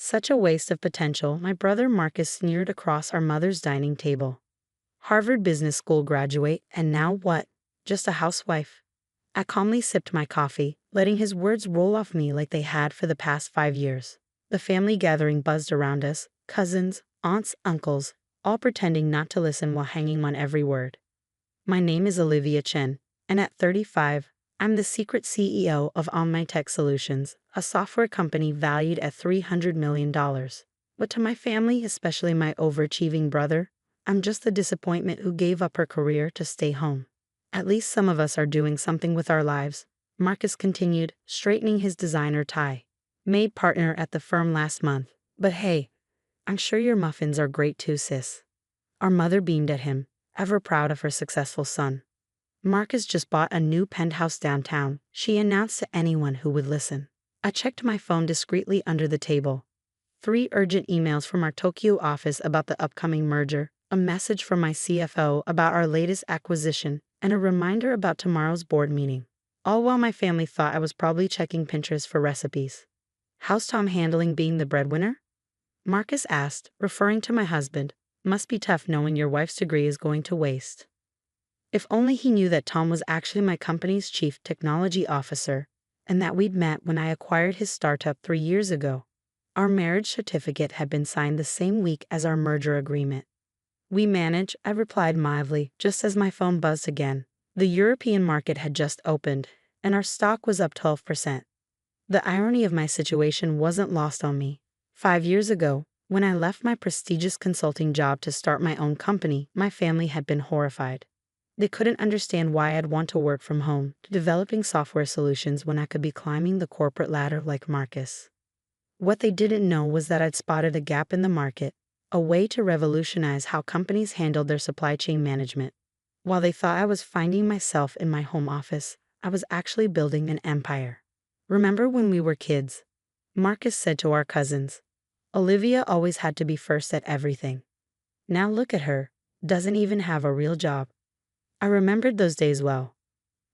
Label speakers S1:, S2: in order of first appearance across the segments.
S1: Such a waste of potential, my brother Marcus sneered across our mother's dining table. Harvard Business School graduate, and now what? Just a housewife. I calmly sipped my coffee, letting his words roll off me like they had for the past 5 years. The family gathering buzzed around us, cousins, aunts, uncles, all pretending not to listen while hanging on every word. My name is Olivia Chen, and at 35, I'm the secret CEO of OnMyTech Solutions, a software company valued at $300 million. But to my family, especially my overachieving brother, I'm just the disappointment who gave up her career to stay home. At least some of us are doing something with our lives, Marcus continued, straightening his designer tie. Made partner at the firm last month. But hey, I'm sure your muffins are great too, sis. Our mother beamed at him, ever proud of her successful son. Marcus just bought a new penthouse downtown, she announced to anyone who would listen. I checked my phone discreetly under the table. 3 urgent emails from our Tokyo office about the upcoming merger, a message from my CFO about our latest acquisition, and a reminder about tomorrow's board meeting. All while my family thought I was probably checking Pinterest for recipes. How's Tom handling being the breadwinner? Marcus asked, referring to my husband. Must be tough knowing your wife's degree is going to waste. If only he knew that Tom was actually my company's chief technology officer, and that we'd met when I acquired his startup 3 years ago. Our marriage certificate had been signed the same week as our merger agreement. We manage, I replied mildly, just as my phone buzzed again. The European market had just opened, and our stock was up 12%. The irony of my situation wasn't lost on me. 5 years ago, when I left my prestigious consulting job to start my own company, my family had been horrified. They couldn't understand why I'd want to work from home, developing software solutions when I could be climbing the corporate ladder like Marcus. What they didn't know was that I'd spotted a gap in the market, a way to revolutionize how companies handled their supply chain management. While they thought I was finding myself in my home office, I was actually building an empire. Remember when we were kids? Marcus said to our cousins. Olivia always had to be first at everything. Now look at her, doesn't even have a real job. I remembered those days well.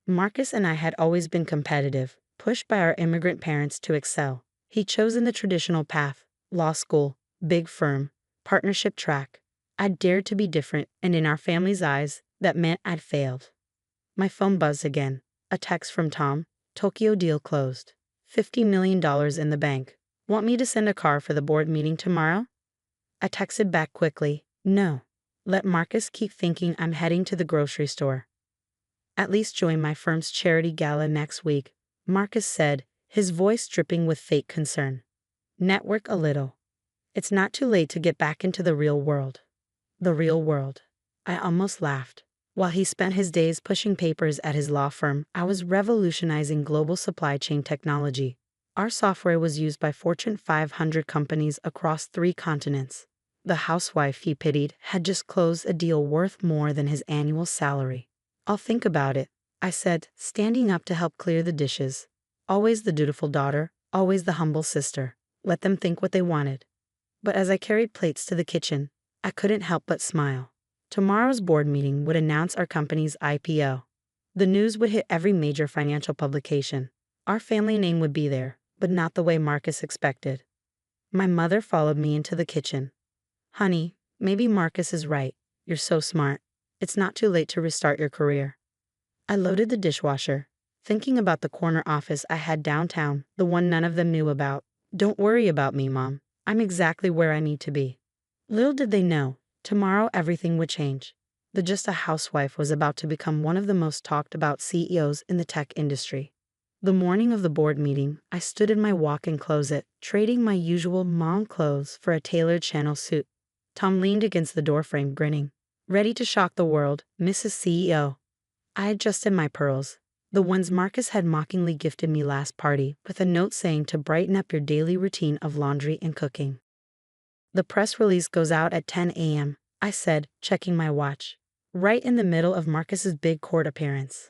S1: Marcus and I had always been competitive, pushed by our immigrant parents to excel. He'd chosen the traditional path, law school, big firm, partnership track. I'd dared to be different, and in our family's eyes, that meant I'd failed. My phone buzzed again. A text from Tom. Tokyo deal closed. $50 million in the bank. Want me to send a car for the board meeting tomorrow? I texted back quickly. No. Let Marcus keep thinking I'm heading to the grocery store. At least join my firm's charity gala next week, Marcus said, his voice dripping with fake concern. Network a little. It's not too late to get back into the real world. The real world. I almost laughed. While he spent his days pushing papers at his law firm, I was revolutionizing global supply chain technology. Our software was used by Fortune 500 companies across 3 continents. The housewife he pitied had just closed a deal worth more than his annual salary. I'll think about it, I said, standing up to help clear the dishes. Always the dutiful daughter, always the humble sister. Let them think what they wanted. But as I carried plates to the kitchen, I couldn't help but smile. Tomorrow's board meeting would announce our company's IPO. The news would hit every major financial publication. Our family name would be there, but not the way Marcus expected. My mother followed me into the kitchen. Honey, maybe Marcus is right. You're so smart. It's not too late to restart your career. I loaded the dishwasher, thinking about the corner office I had downtown, the one none of them knew about. Don't worry about me, Mom. I'm exactly where I need to be. Little did they know, tomorrow everything would change. The Just a Housewife was about to become one of the most talked about CEOs in the tech industry. The morning of the board meeting, I stood in my walk-in closet, trading my usual mom clothes for a tailored Chanel suit. Tom leaned against the doorframe, grinning. Ready to shock the world, Mrs. CEO. I adjusted my pearls, the ones Marcus had mockingly gifted me last party, with a note saying to brighten up your daily routine of laundry and cooking. The press release goes out at 10 a.m., I said, checking my watch. Right in the middle of Marcus's big court appearance.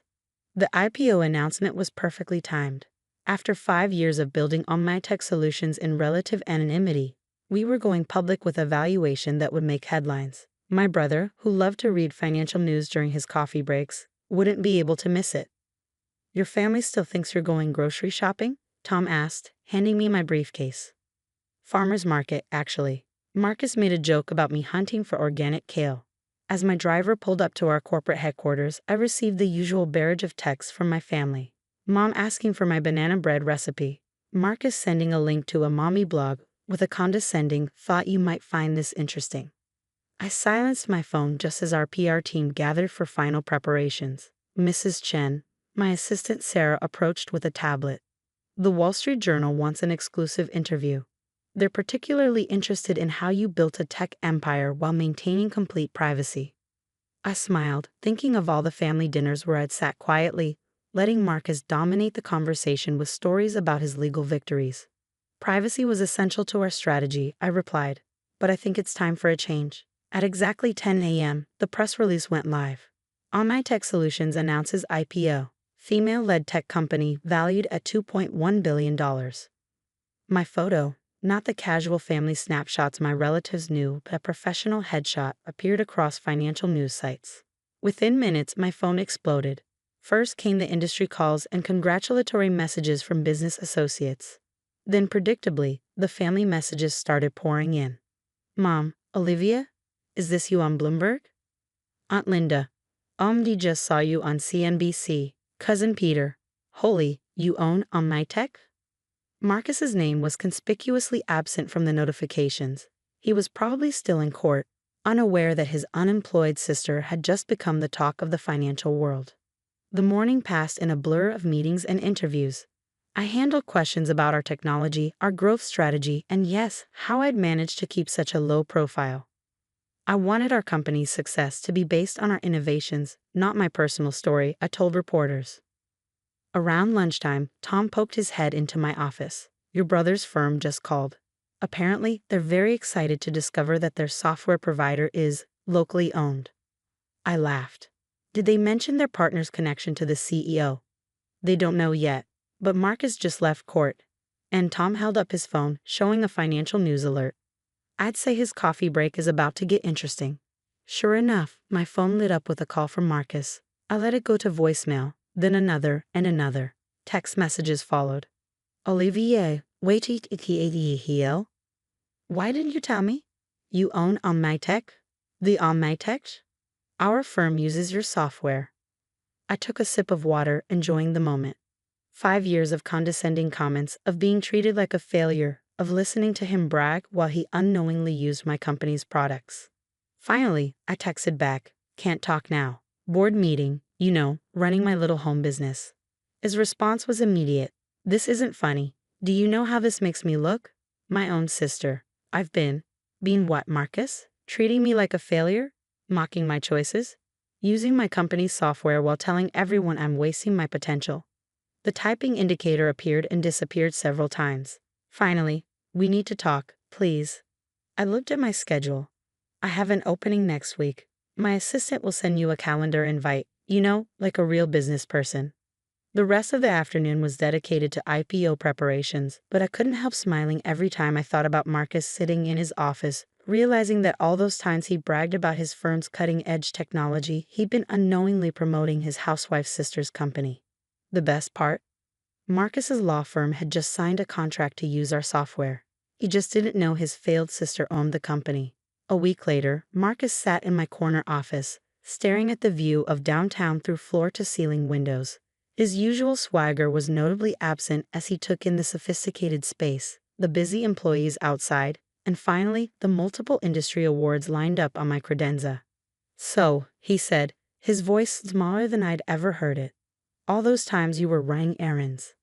S1: The IPO announcement was perfectly timed. After 5 years of building OnMyTech Solutions in relative anonymity, we were going public with a valuation that would make headlines. My brother, who loved to read financial news during his coffee breaks, wouldn't be able to miss it. Your family still thinks you're going grocery shopping? Tom asked, handing me my briefcase. Farmer's market, actually. Marcus made a joke about me hunting for organic kale. As my driver pulled up to our corporate headquarters, I received the usual barrage of texts from my family. Mom asking for my banana bread recipe. Marcus sending a link to a mommy blog with a condescending, "Thought you might find this interesting." I silenced my phone just as our PR team gathered for final preparations. Mrs. Chen, my assistant Sarah, approached with a tablet. The Wall Street Journal wants an exclusive interview. They're particularly interested in how you built a tech empire while maintaining complete privacy. I smiled, thinking of all the family dinners where I'd sat quietly, letting Marcus dominate the conversation with stories about his legal victories. Privacy was essential to our strategy, I replied, but I think it's time for a change. At exactly 10 a.m., the press release went live. Online Tech Solutions announces IPO, female-led tech company valued at $2.1 billion. My photo, not the casual family snapshots my relatives knew, but a professional headshot, appeared across financial news sites. Within minutes, my phone exploded. First came the industry calls and congratulatory messages from business associates. Then, predictably, the family messages started pouring in. "Mom, Olivia? Is this you on Bloomberg?" "Aunt Linda, OMD just saw you on CNBC. Cousin Peter, holy, you own OmniTech?" Marcus's name was conspicuously absent from the notifications. He was probably still in court, unaware that his unemployed sister had just become the talk of the financial world. The morning passed in a blur of meetings and interviews. I handled questions about our technology, our growth strategy, and yes, how I'd managed to keep such a low profile. I wanted our company's success to be based on our innovations, not my personal story, I told reporters. Around lunchtime, Tom poked his head into my office. "Your brother's firm just called. Apparently, they're very excited to discover that their software provider is locally owned." I laughed. "Did they mention their partner's connection to the CEO?" "They don't know yet, but Marcus just left court." And Tom held up his phone, showing a financial news alert. "I'd say his coffee break is about to get interesting." Sure enough, my phone lit up with a call from Marcus. I let it go to voicemail, then another and another. Text messages followed. "Olivier, wait here. Why didn't you tell me? You own OmniTech? The OmniTech? Our firm uses your software." I took a sip of water, enjoying the moment. 5 years of condescending comments, of being treated like a failure, of listening to him brag while he unknowingly used my company's products. Finally, I texted back, "Can't talk now. Board meeting, running my little home business." His response was immediate. "This isn't funny. Do you know how this makes me look? My own sister. I've been what, Marcus? Treating me like a failure? Mocking my choices? Using my company's software while telling everyone I'm wasting my potential." The typing indicator appeared and disappeared several times. Finally, "We need to talk, please." I looked at my schedule. "I have an opening next week. My assistant will send you a calendar invite, like a real business person." The rest of the afternoon was dedicated to IPO preparations, but I couldn't help smiling every time I thought about Marcus sitting in his office, realizing that all those times he bragged about his firm's cutting-edge technology, he'd been unknowingly promoting his housewife sister's company. The best part? Marcus's law firm had just signed a contract to use our software. He just didn't know his failed sister owned the company. A week later, Marcus sat in my corner office, staring at the view of downtown through floor-to-ceiling windows. His usual swagger was notably absent as he took in the sophisticated space, the busy employees outside, and finally, the multiple industry awards lined up on my credenza. "So," he said, his voice smaller than I'd ever heard it, "all those times you were running errands."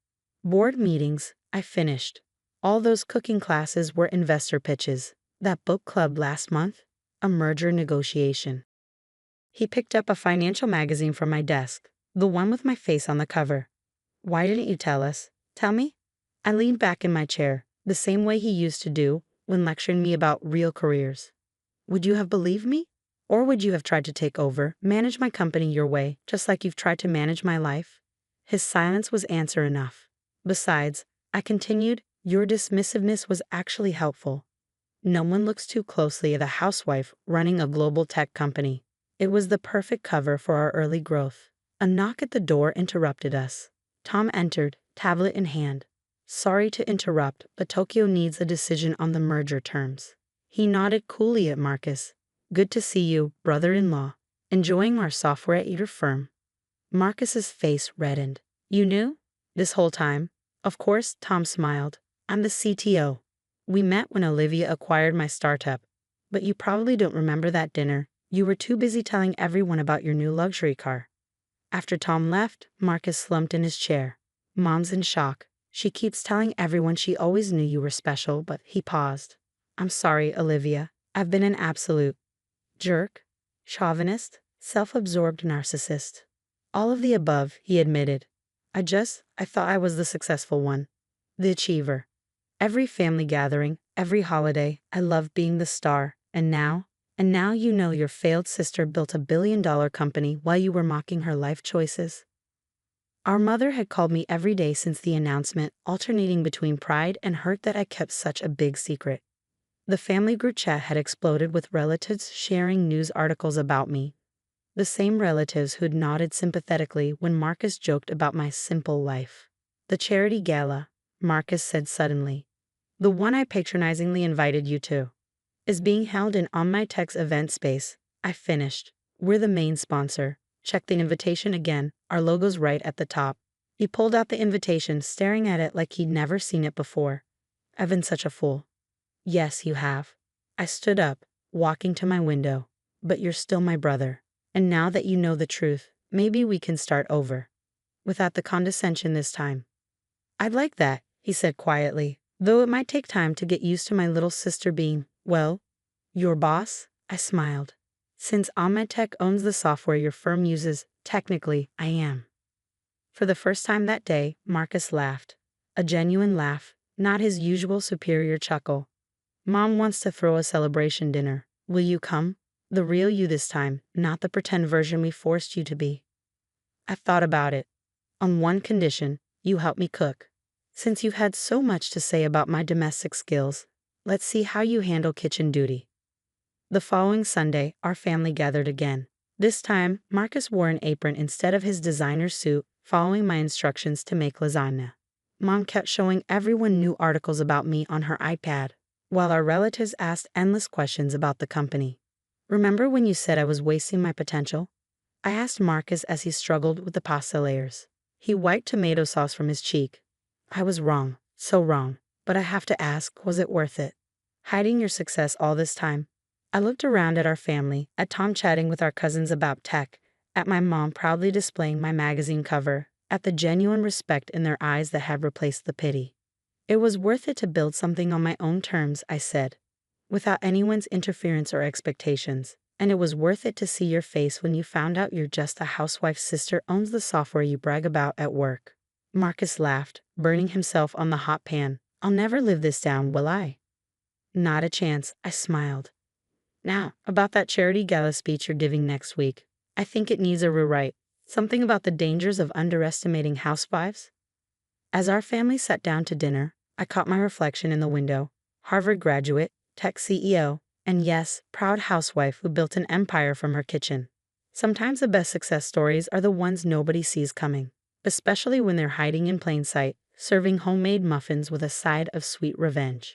S1: Board meetings, I finished. All those cooking classes were investor pitches. That book club last month, a merger negotiation. He picked up a financial magazine from my desk, the one with my face on the cover. "Why didn't you tell us? Tell me?" I leaned back in my chair, the same way he used to do when lecturing me about real careers. "Would you have believed me? Or would you have tried to take over, manage my company your way, just like you've tried to manage my life?" His silence was answer enough. "Besides," I continued, "your dismissiveness was actually helpful. No one looks too closely at a housewife running a global tech company." It was the perfect cover for our early growth. A knock at the door interrupted us. Tom entered, tablet in hand. Sorry to interrupt, but Tokyo needs a decision on the merger terms. He nodded coolly at Marcus. Good to see you, brother-in-law. Enjoying our software at your firm. Marcus's face reddened. You knew? This whole time? Of course, Tom smiled. I'm the CTO. We met when Olivia acquired my startup. But you probably don't remember that dinner. You were too busy telling everyone about your new luxury car. After Tom left, Marcus slumped in his chair. Mom's in shock. She keeps telling everyone she always knew you were special, but he paused. I'm sorry, Olivia. I've been an absolute jerk, chauvinist, self-absorbed narcissist. All of the above, he admitted. I thought I was the successful one. The achiever. Every family gathering, every holiday, I loved being the star. And now you know your failed sister built $1 billion company while you were mocking her life choices. Our mother had called me every day since the announcement, alternating between pride and hurt that I kept such a big secret. The family group chat had exploded with relatives sharing news articles about me. The same relatives who'd nodded sympathetically when Marcus joked about my simple life. The charity gala, Marcus said suddenly. The one I patronizingly invited you to. Is being held in On My Tech's event space. I finished. We're the main sponsor. Check the invitation again. Our logo's right at the top. He pulled out the invitation, staring at it like he'd never seen it before. I've been such a fool. Yes, you have. I stood up, walking to my window. But you're still my brother. And now that you know the truth, maybe we can start over. Without the condescension this time. I'd like that, he said quietly, though it might take time to get used to my little sister being, well, your boss? I smiled. Since Tech owns the software your firm uses, technically, I am. For the first time that day, Marcus laughed. A genuine laugh, not his usual superior chuckle. Mom wants to throw a celebration dinner. Will you come? The real you this time, not the pretend version we forced you to be. I thought about it. On one condition, you help me cook. Since you've had so much to say about my domestic skills, let's see how you handle kitchen duty. The following Sunday, our family gathered again. This time, Marcus wore an apron instead of his designer suit, following my instructions to make lasagna. Mom kept showing everyone new articles about me on her iPad, while our relatives asked endless questions about the company. Remember when you said I was wasting my potential? I asked Marcus as he struggled with the pasta layers. He wiped tomato sauce from his cheek. I was wrong, so wrong, but I have to ask, was it worth it? Hiding your success all this time? I looked around at our family, at Tom chatting with our cousins about tech, at my mom proudly displaying my magazine cover, at the genuine respect in their eyes that had replaced the pity. It was worth it to build something on my own terms, I said, without anyone's interference or expectations, and it was worth it to see your face when you found out you're just a housewife's sister owns the software you brag about at work. Marcus laughed, burning himself on the hot pan. I'll never live this down, will I? Not a chance, I smiled. Now, about that charity gala speech you're giving next week. I think it needs a rewrite. Something about the dangers of underestimating housewives? As our family sat down to dinner, I caught my reflection in the window. Harvard graduate, tech CEO, and yes, proud housewife who built an empire from her kitchen. Sometimes the best success stories are the ones nobody sees coming, especially when they're hiding in plain sight, serving homemade muffins with a side of sweet revenge.